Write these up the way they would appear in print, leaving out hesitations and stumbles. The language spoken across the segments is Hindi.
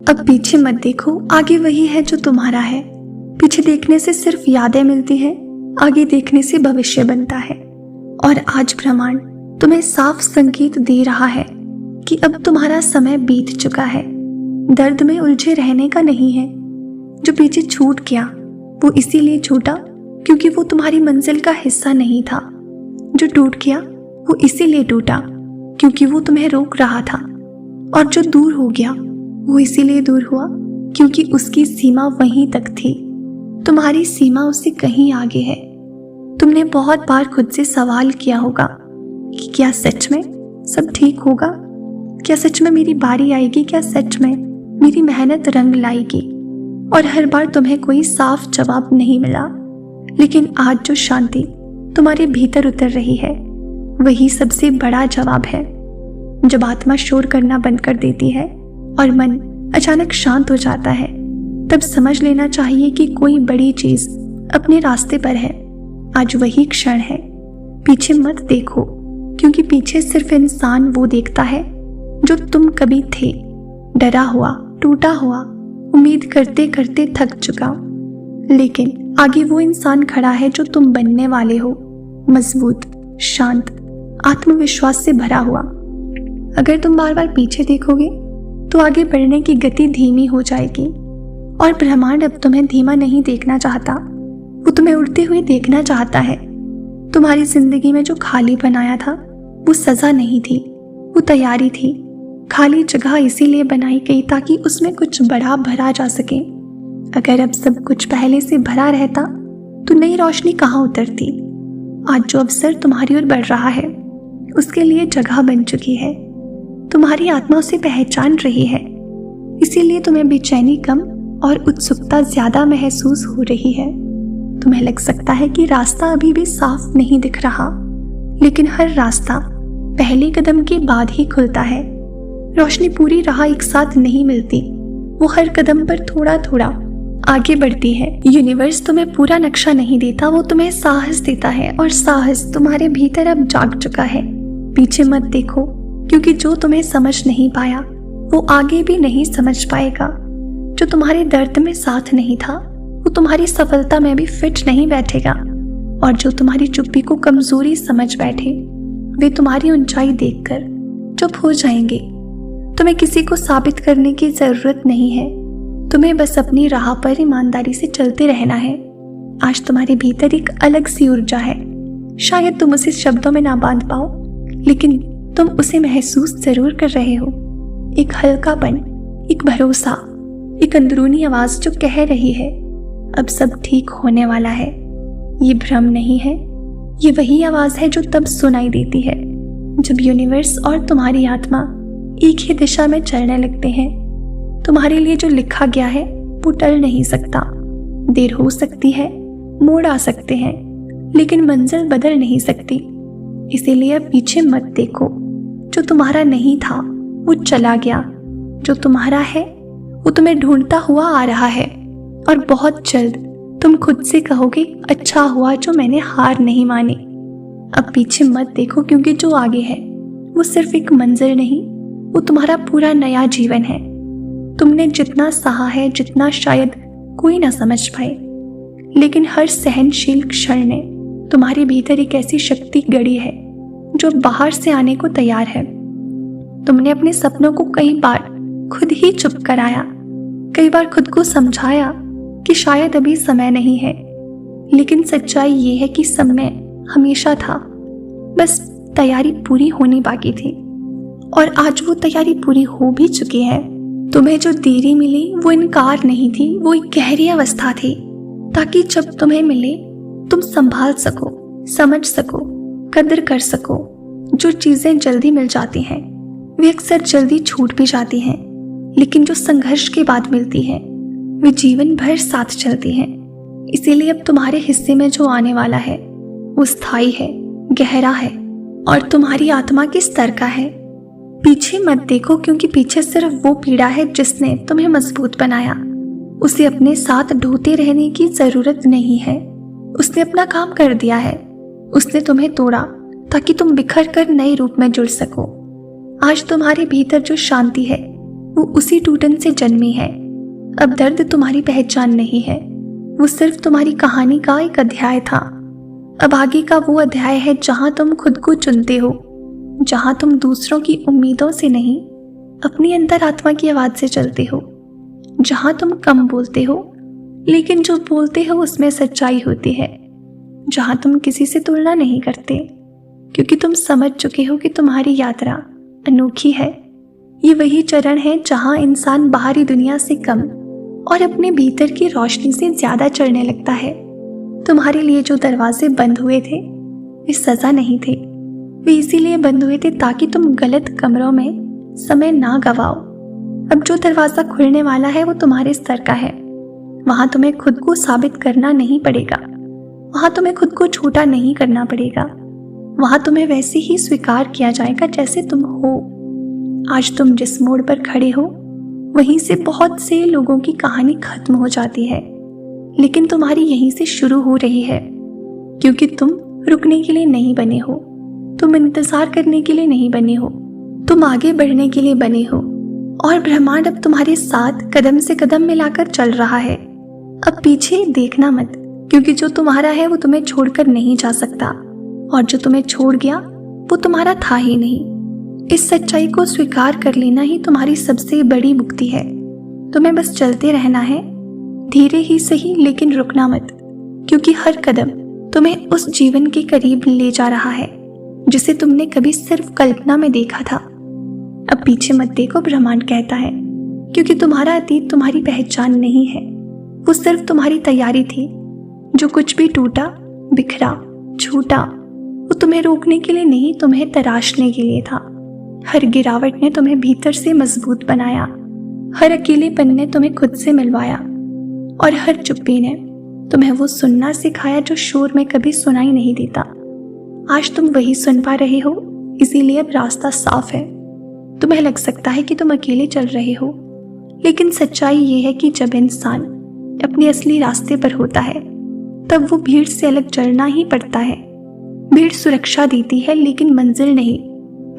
अब पीछे मत देखो, आगे वही है जो तुम्हारा है। पीछे देखने से सिर्फ यादें मिलती हैं, आगे देखने से भविष्य बनता है। और आज ब्रह्मांड तुम्हें साफ संकेत दे रहा है कि अब तुम्हारा समय बीत चुका है। दर्द में उलझे रहने का नहीं है। जो पीछे छूट गया वो इसीलिए छूटा क्योंकि वो तुम्हारी मंजिल का हिस्सा नहीं था। जो टूट गया वो इसीलिए टूटा क्योंकि वो तुम्हें रोक रहा था। और जो दूर हो गया वो इसीलिए दूर हुआ क्योंकि उसकी सीमा वहीं तक थी। तुम्हारी सीमा उससे कहीं आगे है। तुमने बहुत बार खुद से सवाल किया होगा कि क्या सच में सब ठीक होगा? क्या सच में मेरी बारी आएगी? क्या सच में मेरी मेहनत रंग लाएगी? और हर बार तुम्हें कोई साफ जवाब नहीं मिला। लेकिन आज जो शांति तुम्हारे भीतर उतर रही है वही सबसे बड़ा जवाब है। जब आत्मा शोर करना बंद कर देती है और मन अचानक शांत हो जाता है, तब समझ लेना चाहिए कि कोई बड़ी चीज अपने रास्ते पर है। आज वही क्षण है। पीछे मत देखो क्योंकि पीछे सिर्फ इंसान वो देखता है जो तुम कभी थे, डरा हुआ, टूटा हुआ, उम्मीद करते करते थक चुका। लेकिन आगे वो इंसान खड़ा है जो तुम बनने वाले हो, मजबूत, शांत, आत्मविश्वास से भरा हुआ। अगर तुम बार बार पीछे देखोगे तो आगे बढ़ने की गति धीमी हो जाएगी। और ब्रह्मांड अब तुम्हें धीमा नहीं देखना चाहता, वो तुम्हें उड़ते हुए देखना चाहता है। तुम्हारी जिंदगी में जो खाली बनाया था वो सजा नहीं थी, वो तैयारी थी। खाली जगह इसीलिए बनाई गई ताकि उसमें कुछ बड़ा भरा जा सके। अगर अब सब कुछ पहले से भरा रहता तो नई रोशनी कहाँ उतरती? आज जो अवसर तुम्हारी ओर बढ़ रहा है उसके लिए जगह बन चुकी है। तुम्हारी आत्मा उसे पहचान रही है, इसीलिए तुम्हें बेचैनी कम और उत्सुकता ज्यादा महसूस हो रही है। तुम्हें लग सकता है कि रास्ता अभी भी साफ नहीं दिख रहा, लेकिन हर रास्ता पहले कदम के बाद ही खुलता है। रोशनी पूरी राह एक साथ नहीं मिलती, वो हर कदम पर थोड़ा थोड़ा आगे बढ़ती है। यूनिवर्स तुम्हें पूरा नक्शा नहीं देता, वो तुम्हें साहस देता है और साहस तुम्हारे भीतर अब जाग चुका है। पीछे मत देखो क्योंकि जो तुम्हें समझ नहीं पाया वो आगे भी नहीं समझ पाएगा। जो तुम्हारे दर्द में साथ नहीं था वो तुम्हारी सफलता में भी फिट नहीं बैठेगा। और जो तुम्हारी चुप्पी को कमजोरी समझ बैठे वे तुम्हारी ऊंचाई देखकर चुप हो जाएंगे। तुम्हें किसी को साबित करने की जरूरत नहीं है, तुम्हें बस अपनी राह पर ईमानदारी से चलते रहना है। आज तुम्हारे भीतर एक अलग सी ऊर्जा है। शायद तुम उसे शब्दों में ना बांध पाओ, लेकिन तुम उसे महसूस जरूर कर रहे हो। एक हल्कापन, एक भरोसा, एक अंदरूनी आवाज जो कह रही है अब सब ठीक होने वाला है। ये भ्रम नहीं है, ये वही आवाज है जो तब सुनाई देती है जब यूनिवर्स और तुम्हारी आत्मा एक ही दिशा में चलने लगते हैं। तुम्हारे लिए जो लिखा गया है वो टल नहीं सकता। देर हो सकती है, मोड़ आ सकते हैं, लेकिन मंजिल बदल नहीं सकती। इसीलिए अब पीछे मत देखो। जो तुम्हारा नहीं था वो चला गया, जो तुम्हारा है वो तुम्हें ढूंढता हुआ आ रहा है। और बहुत जल्द तुम खुद से कहोगे, अच्छा हुआ जो मैंने हार नहीं मानी। अब पीछे मत देखो क्योंकि जो आगे है वो सिर्फ एक मंजिल नहीं, वो तुम्हारा पूरा नया जीवन है। तुमने जितना सहा है, जितना शायद कोई ना समझ पाए, लेकिन हर सहनशील क्षण ने तुम्हारे भीतर एक ऐसी शक्ति गढ़ी है जो बाहर से आने को तैयार है। तुमने अपने सपनों को कई बार खुद ही चुप कराया, कई बार खुद को समझाया कि शायद अभी समय नहीं है, लेकिन सच्चाई ये है कि समय हमेशा था, बस तैयारी पूरी होनी बाकी थी। और आज वो तैयारी पूरी हो भी चुकी है। तुम्हें जो देरी मिली वो इनकार नहीं थी, वो एक गहरी अवस्था थी, ताकि जब तुम्हें मिले तुम संभाल सको, समझ सको, कदर कर सको। जो चीजें जल्दी मिल जाती हैं वे अक्सर जल्दी छूट भी जाती हैं, लेकिन जो संघर्ष के बाद मिलती है वे जीवन भर साथ चलती हैं। इसीलिए अब तुम्हारे हिस्से में जो आने वाला है वो स्थायी है, गहरा है और तुम्हारी आत्मा के स्तर का है। पीछे मत देखो क्योंकि पीछे सिर्फ वो पीड़ा है जिसने तुम्हें मजबूत बनाया। उसे अपने साथ ढोते रहने की जरूरत नहीं है, उसने अपना काम कर दिया है। उसने तुम्हें तोड़ा ताकि तुम बिखर कर नए रूप में जुड़ सको। आज तुम्हारे भीतर जो शांति है वो उसी टूटन से जन्मी है। अब दर्द तुम्हारी पहचान नहीं है, वो सिर्फ तुम्हारी कहानी का एक अध्याय था। अब आगे का वो अध्याय है जहां तुम खुद को चुनते हो, जहां तुम दूसरों की उम्मीदों से नहीं, अपनी अंतरात्मा की आवाज से चलते हो, जहां तुम कम बोलते हो लेकिन जो बोलते हो उसमें सच्चाई होती है, जहां तुम किसी से तुलना नहीं करते क्योंकि तुम समझ चुके हो कि तुम्हारी यात्रा अनोखी है। ये वही चरण है जहां इंसान बाहरी दुनिया से कम और अपने भीतर की रोशनी से ज्यादा चढ़ने लगता है। तुम्हारे लिए जो दरवाजे बंद हुए थे वे सजा नहीं थे, वे इसीलिए बंद हुए थे ताकि तुम गलत कमरों में समय ना गवाओ। अब जो दरवाजा खुलने वाला है वो तुम्हारे स्तर का है। वहां तुम्हें खुद को साबित करना नहीं पड़ेगा, वहां तुम्हें खुद को छोटा नहीं करना पड़ेगा, वहां तुम्हें वैसे ही स्वीकार किया जाएगा जैसे तुम हो। आज तुम जिस मोड़ पर खड़े हो वहीं से बहुत से लोगों की कहानी खत्म हो जाती है, लेकिन तुम्हारी यहीं से शुरू हो रही है, क्योंकि तुम रुकने के लिए नहीं बने हो, तुम इंतजार करने के लिए नहीं बने हो, तुम आगे बढ़ने के लिए बने हो। और ब्रह्मांड अब तुम्हारे साथ कदम से कदम मिलाकर चल रहा है। अब पीछे देखना मत, क्योंकि जो तुम्हारा है वो तुम्हें छोड़कर नहीं जा सकता, और जो तुम्हें छोड़ गया वो तुम्हारा था ही नहीं। इस सच्चाई को स्वीकार कर लेना ही तुम्हारी सबसे बड़ी मुक्ति है। तुम्हें बस चलते रहना है, धीरे ही सही, लेकिन रुकना मत, क्योंकि हर कदम तुम्हें उस जीवन के करीब ले जा रहा है जिसे तुमने कभी सिर्फ कल्पना में देखा था। अब पीछे मत देखो, ब्रह्मांड कहता है, क्योंकि तुम्हारा अतीत तुम्हारी पहचान नहीं है, वो सिर्फ तुम्हारी तैयारी थी। जो कुछ भी टूटा, बिखरा, छूटा, वो तुम्हें रोकने के लिए नहीं, तुम्हें तराशने के लिए था। हर गिरावट ने तुम्हें भीतर से मजबूत बनाया, हर अकेलेपन ने तुम्हें खुद से मिलवाया, और हर चुप्पी ने तुम्हें वो सुनना सिखाया जो शोर में कभी सुनाई नहीं देता। आज तुम वही सुन पा रहे हो, इसीलिए अब रास्ता साफ है। तुम्हें लग सकता है कि तुम अकेले चल रहे हो, लेकिन सच्चाई ये है कि जब इंसान अपने असली रास्ते पर होता है तब वो भीड़ से अलग चलना ही पड़ता है। भीड़ सुरक्षा देती है लेकिन मंजिल नहीं।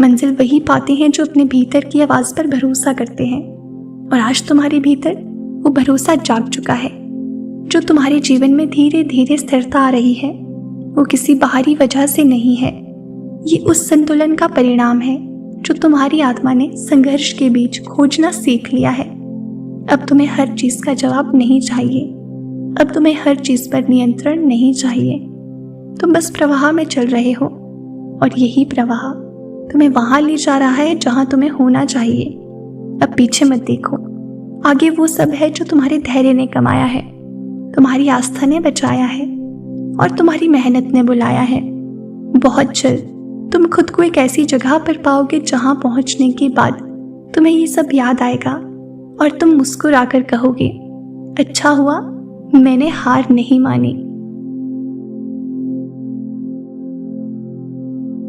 मंजिल वही पाते हैं जो अपने भीतर की आवाज पर भरोसा करते हैं, और आज तुम्हारे भीतर वो भरोसा जाग चुका है। जो तुम्हारे जीवन में धीरे धीरे स्थिरता आ रही है वो किसी बाहरी वजह से नहीं है, ये उस संतुलन का परिणाम है जो तुम्हारी आत्मा ने संघर्ष के बीच खोजना सीख लिया है। अब तुम्हें हर चीज का जवाब नहीं चाहिए, अब तुम्हें हर चीज पर नियंत्रण नहीं चाहिए। तुम बस प्रवाह में चल रहे हो, और यही प्रवाह तुम्हें वहां ले जा रहा है जहां तुम्हें होना चाहिए। अब पीछे मत देखो, आगे वो सब है जो तुम्हारे धैर्य ने कमाया है, तुम्हारी आस्था ने बचाया है, और तुम्हारी मेहनत ने बुलाया है। बहुत जल्द तुम खुद को एक ऐसी जगह पर पाओगे जहां पहुंचने के बाद तुम्हें ये सब याद आएगा, और तुम मुस्कुराकर कहोगे, अच्छा हुआ मैंने हार नहीं मानी।